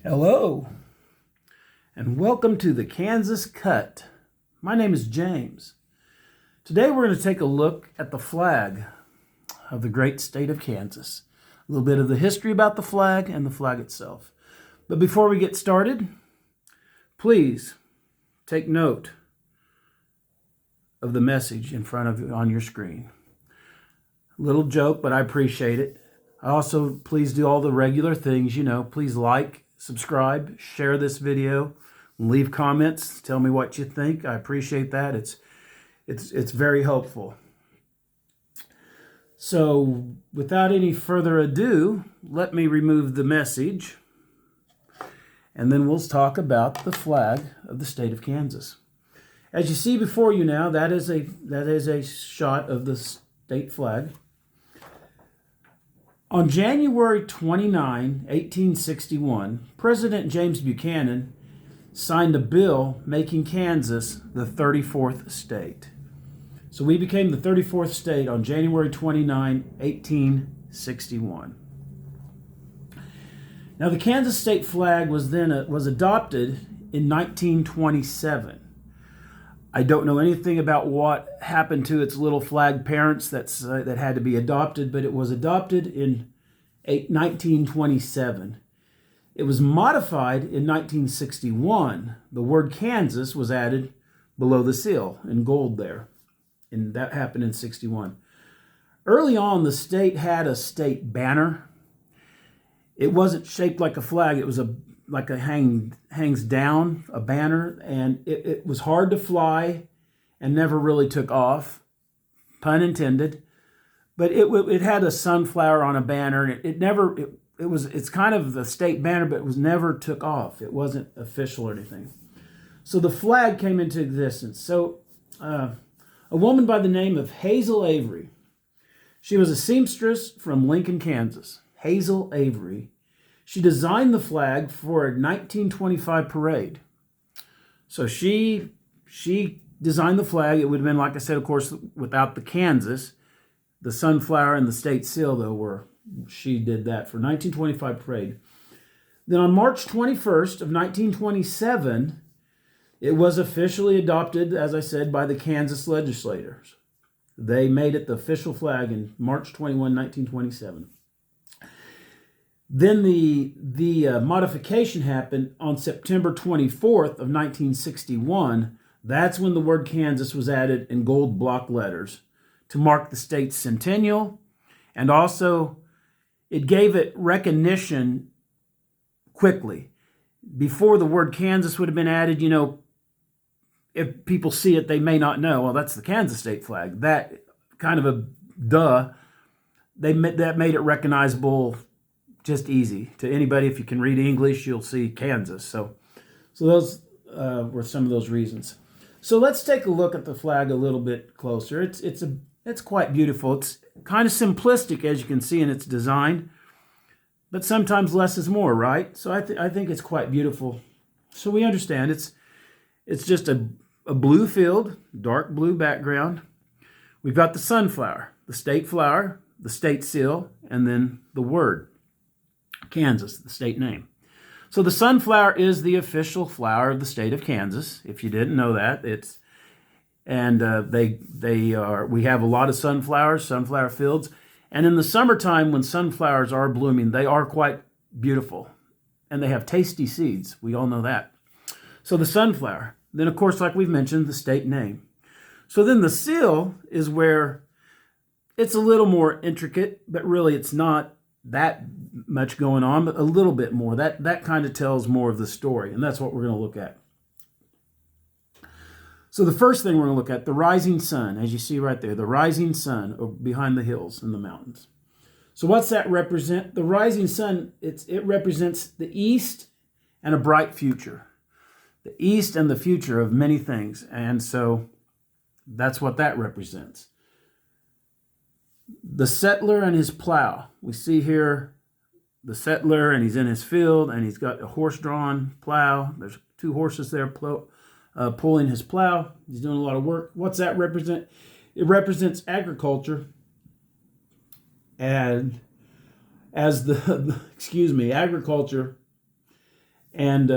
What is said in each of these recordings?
Hello, and welcome to the Kansas Cut. My name is James. Today we're going to take a look at the flag of the great state of Kansas. A little bit of the history about the flag and the flag itself. But before we get started, please take note of the message in front of you on your screen. A little joke, but I appreciate it. Also, please do all the regular things, please like, subscribe, share this video, leave comments, tell me what you think. I appreciate that. It's very helpful. So, without any further ado, let me remove the message, and then we'll talk about the flag of the state of Kansas. As you see before you now, that is a shot of the state flag. On January 29, 1861, President James Buchanan signed a bill making Kansas the 34th state. So we became the 34th state on January 29, 1861. Now the Kansas state flag was adopted in 1927. I don't know anything about what happened to its little flag parents that had to be adopted, but it was adopted in 1927. It was modified in 1961. The word Kansas was added below the seal in gold there, and that happened in 61. Early on, the state had a state banner. It wasn't shaped like a flag. It was like a hangs down, a banner, and it was hard to fly and never really took off, pun intended. But it had a sunflower on a banner, and it's kind of the state banner, but it was never took off. It wasn't official or anything. So the flag came into existence. So a woman by the name of Hazel Avery, she was a seamstress from Lincoln, Kansas. Hazel Avery. She designed the flag for a 1925 parade. So she designed the flag. It would have been, like I said, of course, without the Kansas. The sunflower and the state seal, though, she did that for 1925 parade. Then on March 21st of 1927, it was officially adopted, as I said, by the Kansas legislators. They made it the official flag in March 21, 1927. Then the modification happened on September 24th of 1961. That's when the word Kansas was added in gold block letters to mark the state's centennial, and also it gave it recognition quickly. Before the word Kansas would have been added, if people see it, they may not know, well, that's the Kansas state flag. That kind of a duh. That made it recognizable just easy to anybody. If you can read English, you'll see Kansas. So those were some of those reasons. So let's take a look at the flag a little bit closer. It's quite beautiful. It's kind of simplistic, as you can see, in its design, but sometimes less is more, right? So I think it's quite beautiful. So we understand it's just a blue field, dark blue background. We've got the sunflower, the state flower, the state seal, and then the word Kansas, the state name. So the sunflower is the official flower of the state of Kansas. If you didn't know that, we have a lot of sunflower fields, and in the summertime when sunflowers are blooming, they are quite beautiful, and they have tasty seeds. We all know that. So the sunflower. Then, of course, like we've mentioned, the state name. So then the seal is where it's a little more intricate, but really it's not that much going on, but a little bit more. That kind of tells more of the story, and that's what we're going to look at. So the first thing we're going to look at, the rising sun, as you see right there, the rising sun behind the hills and the mountains. So what's that represent? The rising sun, it represents the east and a bright future. The east and the future of many things, and so that's what that represents. The settler and his plow. We see here the settler, and he's in his field, and he's got a horse-drawn plow. There's two horses there pulling his plow. He's doing a lot of work. What's that represent? It represents agriculture, and as agriculture and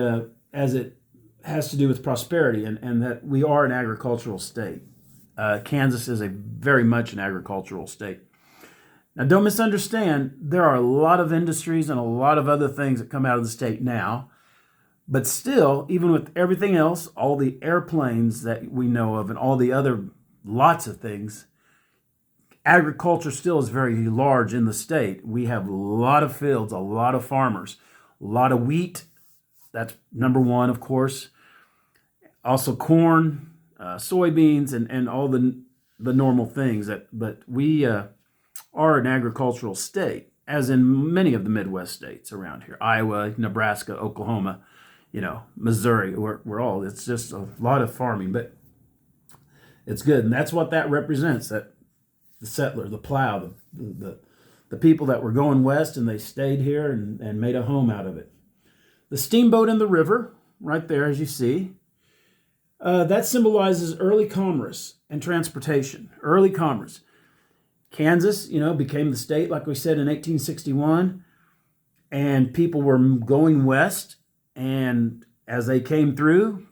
as it has to do with prosperity, and that we are an agricultural state. Kansas is a very much an agricultural state. Now, don't misunderstand, there are a lot of industries and a lot of other things that come out of the state now, but still, even with everything else, all the airplanes that we know of and all the other lots of things, agriculture still is very large in the state. We have a lot of fields, a lot of farmers, a lot of wheat. That's number one, of course. Also corn, soybeans, and all the normal things. But we are an agricultural state, as in many of the Midwest states around here. Iowa, Nebraska, Oklahoma, Missouri. We're all, it's just a lot of farming, but it's good. And that's what that represents, that the settler, the plow, the people that were going west and they stayed here and made a home out of it. The steamboat in the river, right there as you see, that symbolizes early commerce and transportation. Early commerce. Kansas, became the state, like we said, in 1861, and people were going west, and as they came through,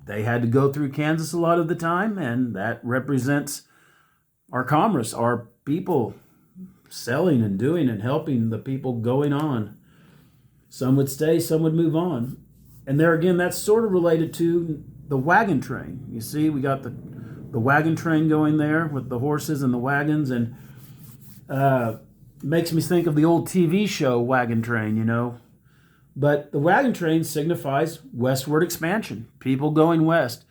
they had to go through Kansas a lot of the time, and that represents our commerce, our people selling and doing and helping the people going on. Some would stay, some would move on. And there again, that's sort of related to the wagon train. You see, we got the wagon train going there with the horses and the wagons, and makes me think of the old TV show Wagon Train, But the wagon train signifies westward expansion, people going west.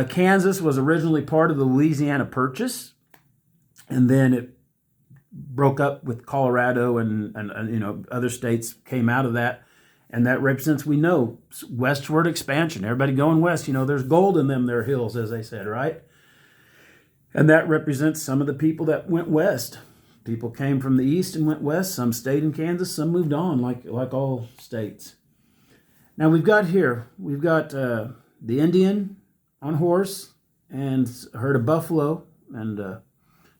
Kansas was originally part of the Louisiana Purchase, and then it broke up with Colorado and other states came out of that. And that represents, we know, westward expansion. Everybody going west, there's gold in them, their hills, as they said, right? And that represents some of the people that went west. People came from the east and went west. Some stayed in Kansas, some moved on, like all states. Now we've got the Indian on horse and a herd of buffalo and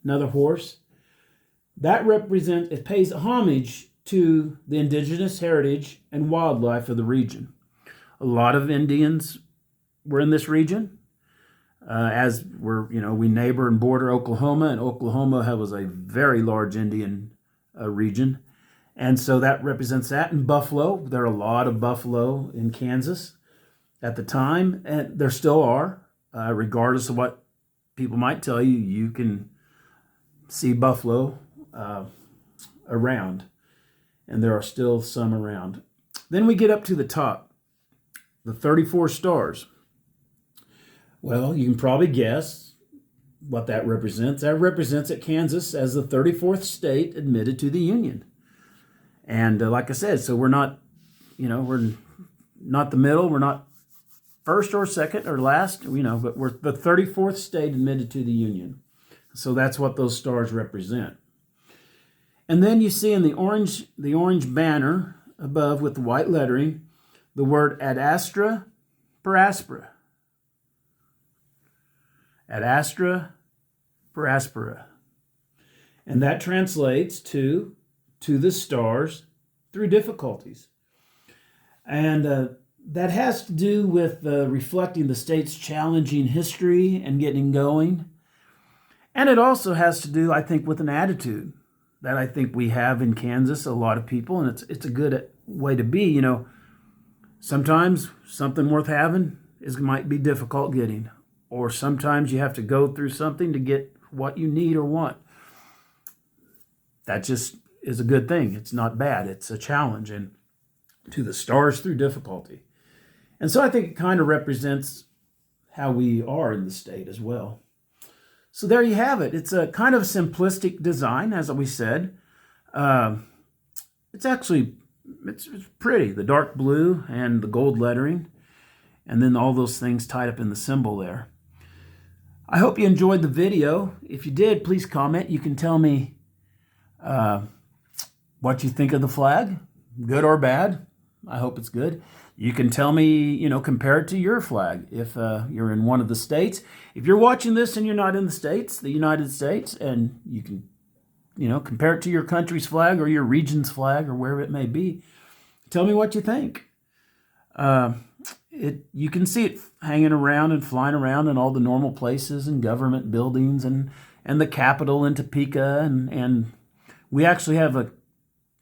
another horse. That represents, it pays homage to the indigenous heritage and wildlife of the region. A lot of Indians were in this region, as we neighbor and border Oklahoma, and Oklahoma was a very large Indian region. And so that represents that. And buffalo, there are a lot of buffalo in Kansas at the time, and there still are, regardless of what people might tell you, you can see buffalo around. And there are still some around. Then we get up to the top, the 34 stars. Well, you can probably guess what that represents. That represents that Kansas as the 34th state admitted to the Union. And like I said, so we're not, we're not the middle, we're not first or second or last, but we're the 34th state admitted to the Union. So that's what those stars represent. And then you see in the orange banner above with the white lettering, the word ad astra per aspera. Ad astra per aspera. And that translates to the stars through difficulties. And that has to do with reflecting the state's challenging history and getting going. And it also has to do, I think, with an attitude that I think we have in Kansas, a lot of people, and it's a good way to be. Sometimes something worth having might be difficult getting, or sometimes you have to go through something to get what you need or want. That just is a good thing. It's not bad. It's a challenge, and to the stars through difficulty. And so I think it kind of represents how we are in the state as well. So there you have it. It's a kind of simplistic design, as we said. It's pretty. The dark blue and the gold lettering, and then all those things tied up in the symbol there. I hope you enjoyed the video. If you did, please comment. You can tell me what you think of the flag, good or bad. I hope it's good. You can tell me, compare it to your flag if you're in one of the states. If you're watching this and you're not in the States, the United States, and you can, compare it to your country's flag or your region's flag or wherever it may be. Tell me what you think. You can see it hanging around and flying around in all the normal places and government buildings and the Capitol in Topeka. And we actually have a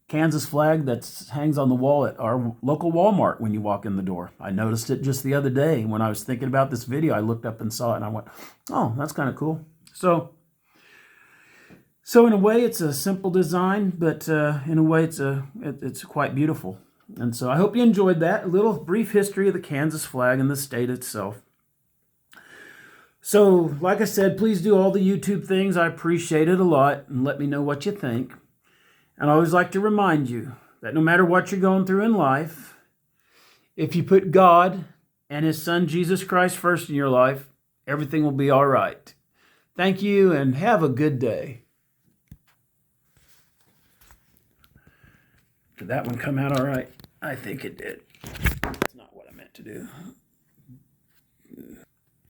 Kansas flag that hangs on the wall at our local Walmart when you walk in the door. I noticed it just the other day when I was thinking about this video. I looked up and saw it and I went, oh, that's kind of cool. So in a way, it's a simple design, but in a way, it's quite beautiful. And so I hope you enjoyed that. A little brief history of the Kansas flag and the state itself. So, like I said, please do all the YouTube things. I appreciate it a lot, and let me know what you think. And I always like to remind you that no matter what you're going through in life, if you put God and His Son, Jesus Christ, first in your life, everything will be all right. Thank you, and have a good day. Did that one come out all right? I think it did. That's not what I meant to do.